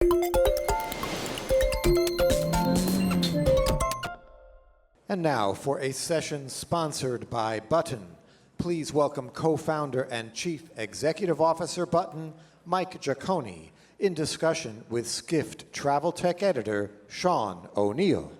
And now for a session sponsored by Button. Please welcome co-founder and Chief Executive Officer Button, Mike Jaconi, in discussion with Skift travel tech editor Sean O'Neill.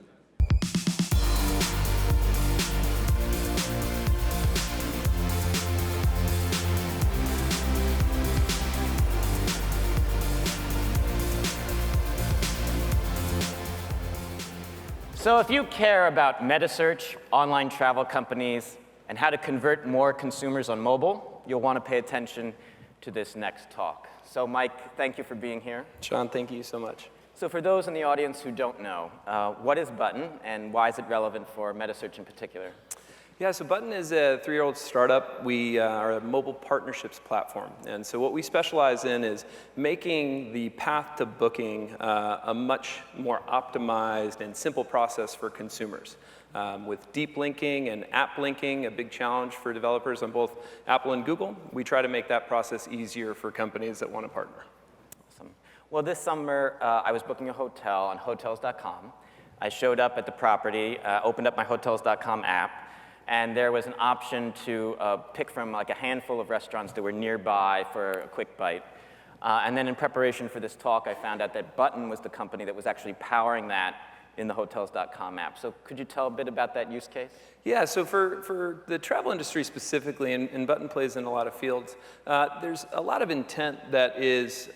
So if you care about meta-search, online travel companies, and how to convert more consumers on mobile, you'll want to pay attention to this next talk. So Mike, thank you for being here. Sean, thank you so much. So for those in the audience who don't know, what is Button, and why is it relevant for meta-search in particular? Yeah, so Button is a 3-year-old startup. We are a mobile partnerships platform. And so what we specialize in is making the path to booking a much more optimized and simple process for consumers. With deep linking and app linking, a big challenge for developers on both Apple and Google, we try to make that process easier for companies that want to partner. Awesome. Well, this summer, I was booking a hotel on Hotels.com. I showed up at the property, opened up my Hotels.com app, and there was an option to pick from like a handful of restaurants that were nearby for a quick bite. And then in preparation for this talk, I found out that Button was the company that was actually powering that in the Hotels.com app. So could you tell a bit about that use case? Yeah, so for the travel industry specifically, and Button plays in a lot of fields, there's a lot of intent that is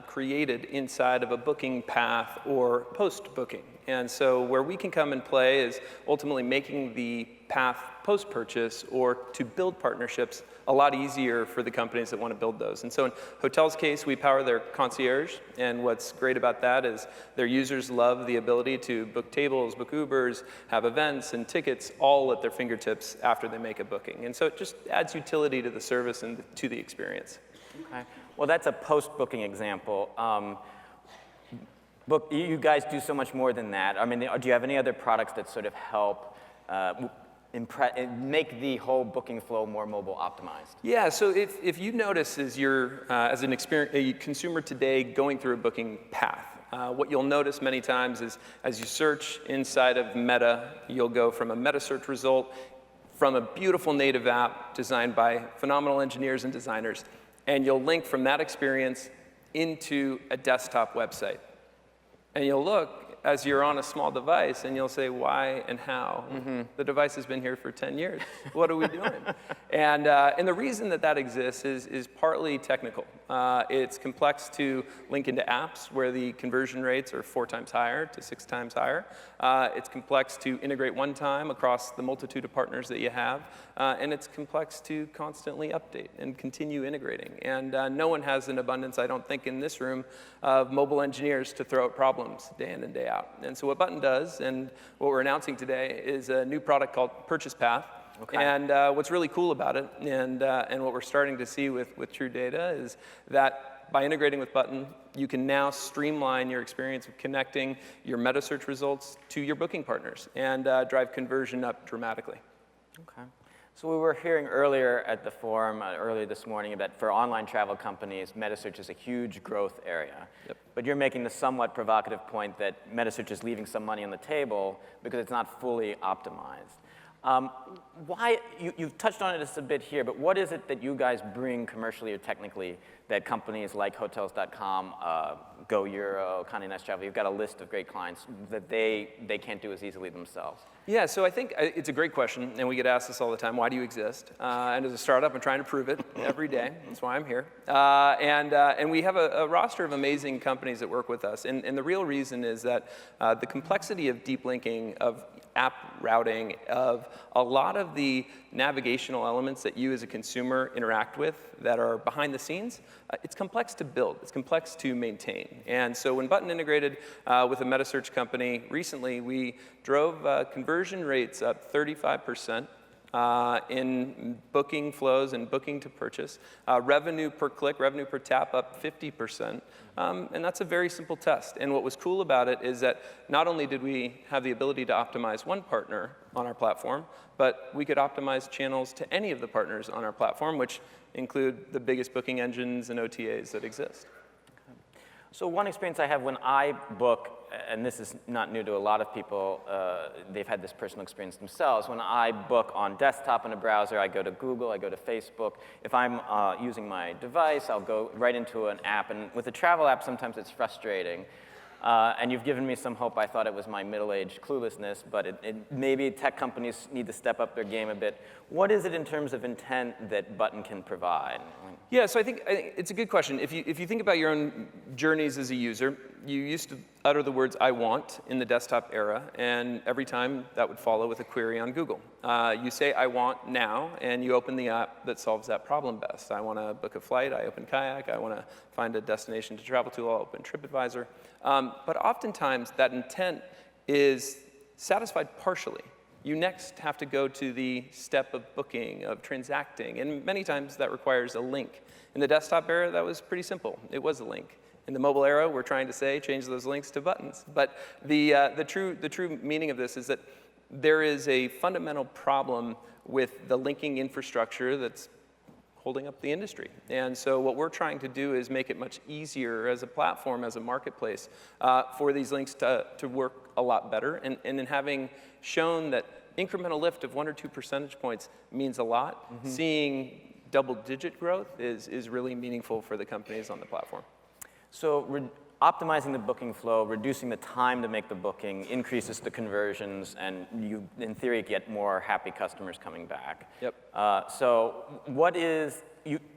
created inside of a booking path or post-booking. And so where we can come and play is ultimately making the path post-purchase or to build partnerships a lot easier for the companies that want to build those. And so in Hotels' case, we power their concierge. And what's great about that is their users love the ability to book tables, book Ubers, have events and tickets all at their fingertips after they make a booking. And so it just adds utility to the service and to the experience. Okay. Well, that's a post-booking example. You guys do so much more than that. I mean, do you have any other products that sort of help make the whole booking flow more mobile optimized? Yeah, so if you notice as you're, as a consumer today going through a booking path, what you'll notice many times is as you search inside of Meta, you'll go from a meta search result from a beautiful native app designed by phenomenal engineers and designers, and you'll link from that experience into a desktop website. And you'll look as you're on a small device, and you'll say, why and how? Mm-hmm. The device has been here for 10 years. What are we doing? And the reason that that exists is partly technical. It's complex to link into apps where the conversion rates are 4 times higher to 6 times higher. It's complex to integrate one time across the multitude of partners that you have. And it's complex to constantly update and continue integrating. And no one has an abundance, I don't think, in this room of mobile engineers to throw at problems day in and day out. And so what Button does, and what we're announcing today, is a new product called Purchase Path. Okay. And what's really cool about it, and what we're starting to see with true data, is that by integrating with Button, you can now streamline your experience of connecting your meta search results to your booking partners and drive conversion up dramatically. Okay. So we were hearing earlier at the forum, earlier this morning, that for online travel companies, meta-search is a huge growth area. Yep. But you're making the somewhat provocative point that meta-search is leaving some money on the table because it's not fully optimized. You've touched on it just a bit here, but what is it that you guys bring commercially or technically that companies like Hotels.com, Go Euro, Condé Nast Travel, you've got a list of great clients that they can't do as easily themselves? Yeah, so I think it's a great question, and we get asked this all the time, why do you exist? And as a startup, I'm trying to prove it every day. That's why I'm here. And we have a roster of amazing companies that work with us, and the real reason is that the complexity of deep linking, of app routing, of a lot of the navigational elements that you as a consumer interact with that are behind the scenes, it's complex to build, it's complex to maintain. And so when Button integrated with a meta search company recently, we drove conversion rates up 35%. In booking flows and booking to purchase, revenue per click, revenue per tap up 50%, and that's a very simple test. And what was cool about it is that not only did we have the ability to optimize one partner on our platform, but we could optimize channels to any of the partners on our platform, which include the biggest booking engines and OTAs that exist. So one experience I have when I book, and this is not new to a lot of people, they've had this personal experience themselves. When I book on desktop in a browser, I go to Google, I go to Facebook. If I'm using my device, I'll go right into an app. And with a travel app, sometimes it's frustrating. And you've given me some hope. I thought it was my middle-aged cluelessness, but maybe tech companies need to step up their game a bit. What is it in terms of intent that Button can provide? Yeah, so I think it's a good question. If you think about your own journeys as a user, you used to utter the words "I want" in the desktop era, and every time that would follow with a query on Google. You say "I want" now, and you open the app that solves that problem best. I want to book a flight, I open Kayak. I want to find a destination to travel to, I'll open TripAdvisor. But oftentimes, that intent is satisfied partially. You next have to go to the step of booking, of transacting, and many times that requires a link. In the desktop era, that was pretty simple. It was a link. In the mobile era, we're trying to say, change those links to buttons. But the true meaning of this is that there is a fundamental problem with the linking infrastructure that's holding up the industry. And so what we're trying to do is make it much easier as a platform, as a marketplace, for these links to work a lot better. And in having shown that incremental lift of 1 or 2 percentage points means a lot, seeing double-digit growth is really meaningful for the companies on the platform. So optimizing the booking flow, reducing the time to make the booking, increases the conversions, and you, in theory, get more happy customers coming back. Yep. So what is,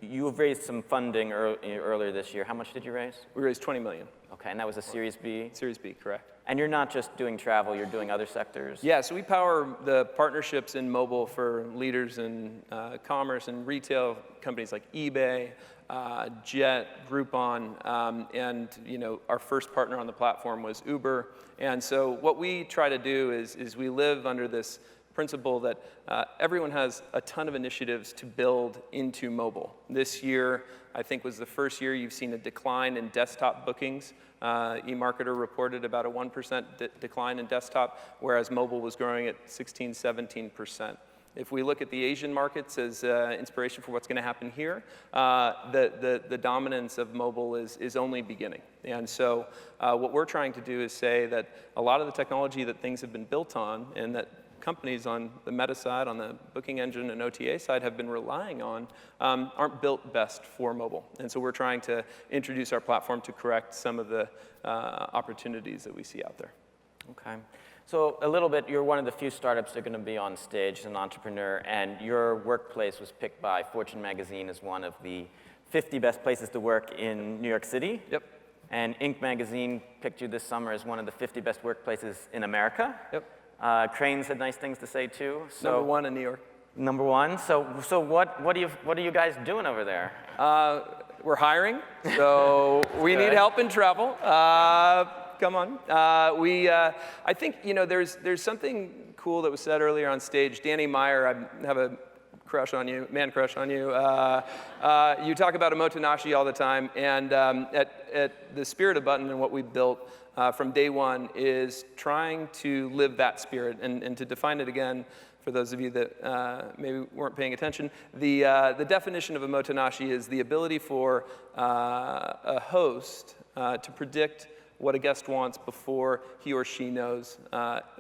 you've raised some funding earlier this year. How much did you raise? We raised $20 million. Okay, and that was a Series B? Series B, correct. And you're not just doing travel, you're doing other sectors? Yeah, so we power the partnerships in mobile for leaders in commerce and retail, companies like eBay, Jet, Groupon, and our first partner on the platform was Uber. And so what we try to do is we live under this principle that everyone has a ton of initiatives to build into mobile. This year, I think, was the first year you've seen a decline in desktop bookings. eMarketer reported about a 1% decline in desktop, whereas mobile was growing at 16, 17%. If we look at the Asian markets as inspiration for what's going to happen here, the dominance of mobile is only beginning. And so what we're trying to do is say that a lot of the technology that things have been built on and that companies on the meta side, on the booking engine and OTA side have been relying on aren't built best for mobile. And so we're trying to introduce our platform to correct some of the opportunities that we see out there. Okay. So a little bit, you're one of the few startups that are going to be on stage as an entrepreneur, and your workplace was picked by Fortune magazine as one of the 50 best places to work in New York City. Yep. And Inc. magazine picked you this summer as one of the 50 best workplaces in America. Yep. Cranes had nice things to say too. So, number one in New York. Number one. So what are you guys doing over there? We're hiring, so we need help in travel. Come on. I think there's something cool that was said earlier on stage. Danny Meyer, I have a crush on you, man crush on you. You talk about Omotenashi all the time, and at the spirit of Button and what we built from day one is trying to live that spirit. And to define it again, for those of you that maybe weren't paying attention, the definition of Omotenashi is the ability for a host to predict what a guest wants before he or she knows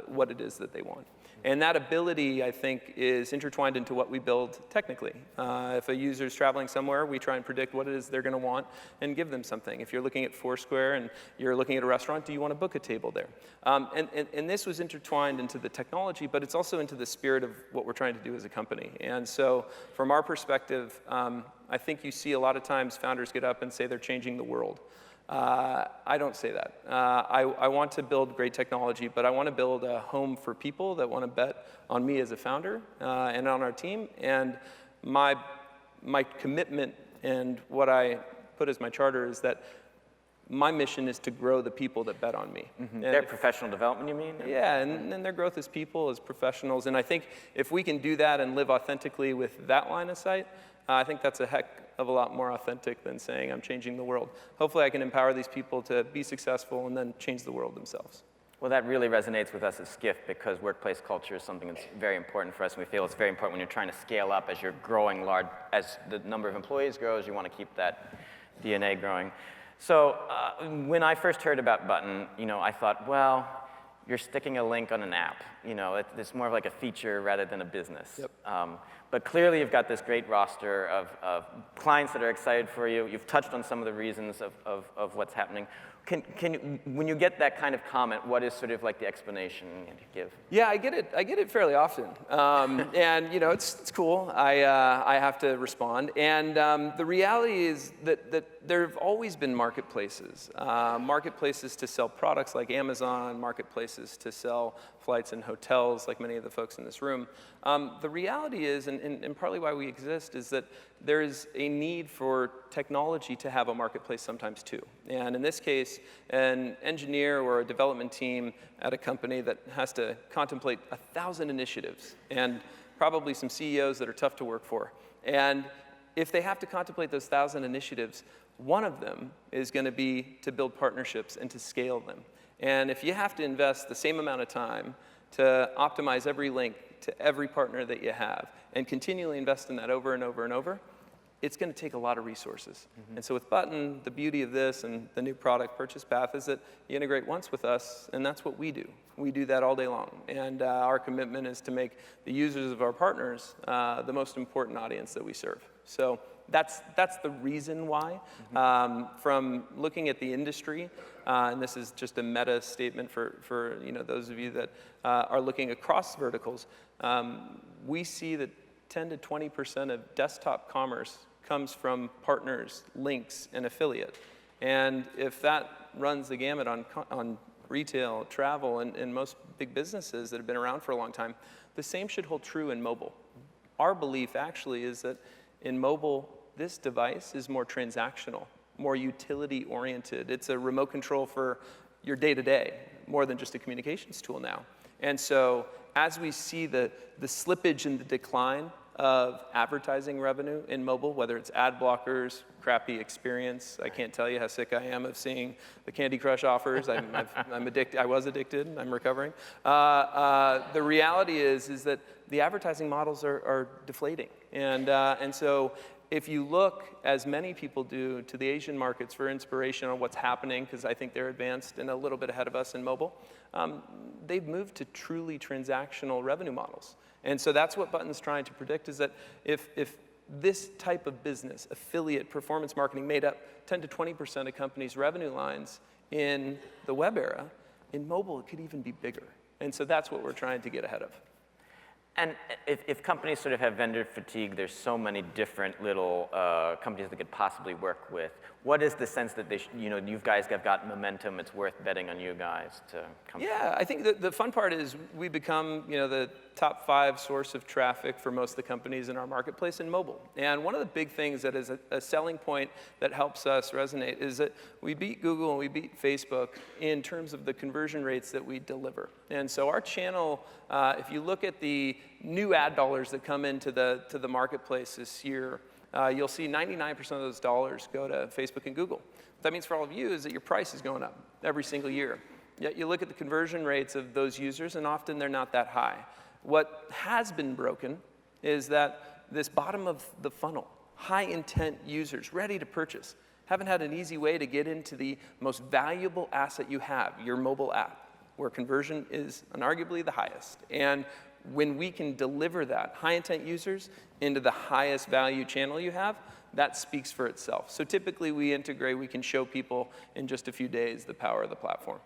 what it is that they want. And that ability, I think, is intertwined into what we build technically. If a user is traveling somewhere, we try and predict what it is they're going to want and give them something. If you're looking at Foursquare and you're looking at a restaurant, do you want to book a table there? And this was intertwined into the technology, but it's also into the spirit of what we're trying to do as a company. And so from our perspective, I think you see a lot of times founders get up and say they're changing the world. I don't say that. I want to build great technology, but I want to build a home for people that want to bet on me as a founder and on our team. And my commitment and what I put as my charter is that my mission is to grow the people that bet on me. Mm-hmm. Their professional development, you mean? Yeah, and their growth as people, as professionals. And I think if we can do that and live authentically with that line of sight, I think that's a heck of a lot more authentic than saying I'm changing the world. Hopefully I can empower these people to be successful and then change the world themselves. Well, that really resonates with us at Skift because workplace culture is something that's very important for us, and we feel it's very important when you're trying to scale up as you're growing large, as the number of employees grows, you want to keep that DNA growing. So when I first heard about Button, I thought, well, you're sticking a link on an app. It's more of like a feature rather than a business. Yep. But clearly you've got this great roster of clients that are excited for you. You've touched on some of the reasons of what's happening. When you get that kind of comment, what is sort of like the explanation you give? Yeah, I get it fairly often, and it's cool. I have to respond, and the reality is that there have always been marketplaces, marketplaces to sell products like Amazon, marketplaces to sell flights and hotels like many of the folks in this room. The reality is, and partly why we exist, is that there is a need for technology to have a marketplace sometimes too. And in this case, an engineer or a development team at a company that has to contemplate 1,000 initiatives and probably some CEOs that are tough to work for. And if they have to contemplate those 1,000 initiatives, one of them is going to be to build partnerships and to scale them. And if you have to invest the same amount of time to optimize every link to every partner that you have and continually invest in that over and over and over, it's going to take a lot of resources. Mm-hmm. And so with Button, the beauty of this and the new product purchase path is that you integrate once with us, and that's what we do. We do that all day long. And our commitment is to make the users of our partners the most important audience that we serve. So that's the reason why. Mm-hmm. From looking at the industry, and this is just a meta statement for those of you that are looking across verticals, we see that 10 to 20% of desktop commerce comes from partners, links, and affiliate. And if that runs the gamut on retail, travel, and most big businesses that have been around for a long time, the same should hold true in mobile. Our belief actually is that in mobile, this device is more transactional, more utility-oriented. It's a remote control for your day-to-day, more than just a communications tool now. And so as we see the slippage and the decline of advertising revenue in mobile, whether it's ad blockers, crappy experience. I can't tell you how sick I am of seeing the Candy Crush offers. I'm addicted. I was addicted. I'm recovering. The reality is that the advertising models are deflating, and so if you look, as many people do, to the Asian markets for inspiration on what's happening, because I think they're advanced and a little bit ahead of us in mobile, they've moved to truly transactional revenue models. And so that's what Button's trying to predict, is that if this type of business, affiliate performance marketing, made up 10 to 20% of companies' revenue lines in the web era, in mobile it could even be bigger. And so that's what we're trying to get ahead of. And if companies sort of have vendor fatigue, there's so many different little companies they could possibly work with. What is the sense that you guys have got momentum? It's worth betting on you guys to come. Yeah, I think the fun part is we become the top 5 source of traffic for most of the companies in our marketplace in mobile. And one of the big things that is a selling point that helps us resonate is that we beat Google and we beat Facebook in terms of the conversion rates that we deliver. And so our channel, if you look at the new ad dollars that come into the marketplace this year, you'll see 99% of those dollars go to Facebook and Google. What that means for all of you is that your price is going up every single year. Yet you look at the conversion rates of those users, and often they're not that high. What has been broken is that this bottom of the funnel, high intent users ready to purchase, haven't had an easy way to get into the most valuable asset you have, your mobile app, where conversion is unarguably the highest. And when we can deliver that high intent users into the highest value channel you have, that speaks for itself. So typically we integrate, we can show people in just a few days the power of the platform.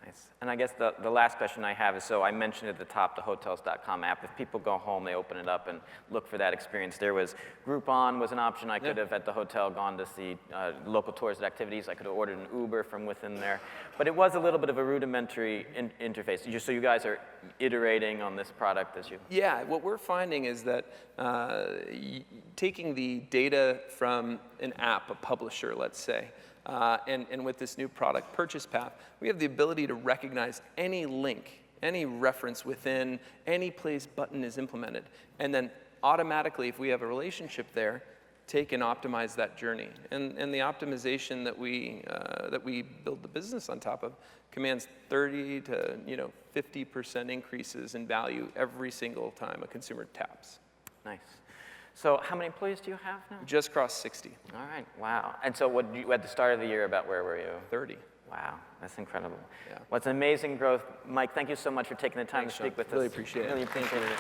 Nice. And I guess the last question I have is, so I mentioned at the top the Hotels.com app. If people go home, they open it up and look for that experience. There was Groupon was an option. I could have at the hotel gone to see local tourist activities. I could have ordered an Uber from within there. But it was a little bit of a rudimentary interface. So you guys are iterating on this product as you... Yeah, what we're finding is that taking the data from an app, a publisher, let's say, and with this new product purchase path, we have the ability to recognize any link, any reference within any place Button is implemented, and then automatically, if we have a relationship there, take and optimize that journey. And the optimization that we build the business on top of commands 30 to 50% increases in value every single time a consumer taps. Nice. So how many employees do you have now? Just crossed 60, All right, wow. And so what at the start of the year, about where were you? 30. Wow, that's incredible. Yeah. Well, it's an amazing growth. Mike, thank you so much for taking the time Thanks, to speak Sean. with us. Really appreciate it. Really appreciate it.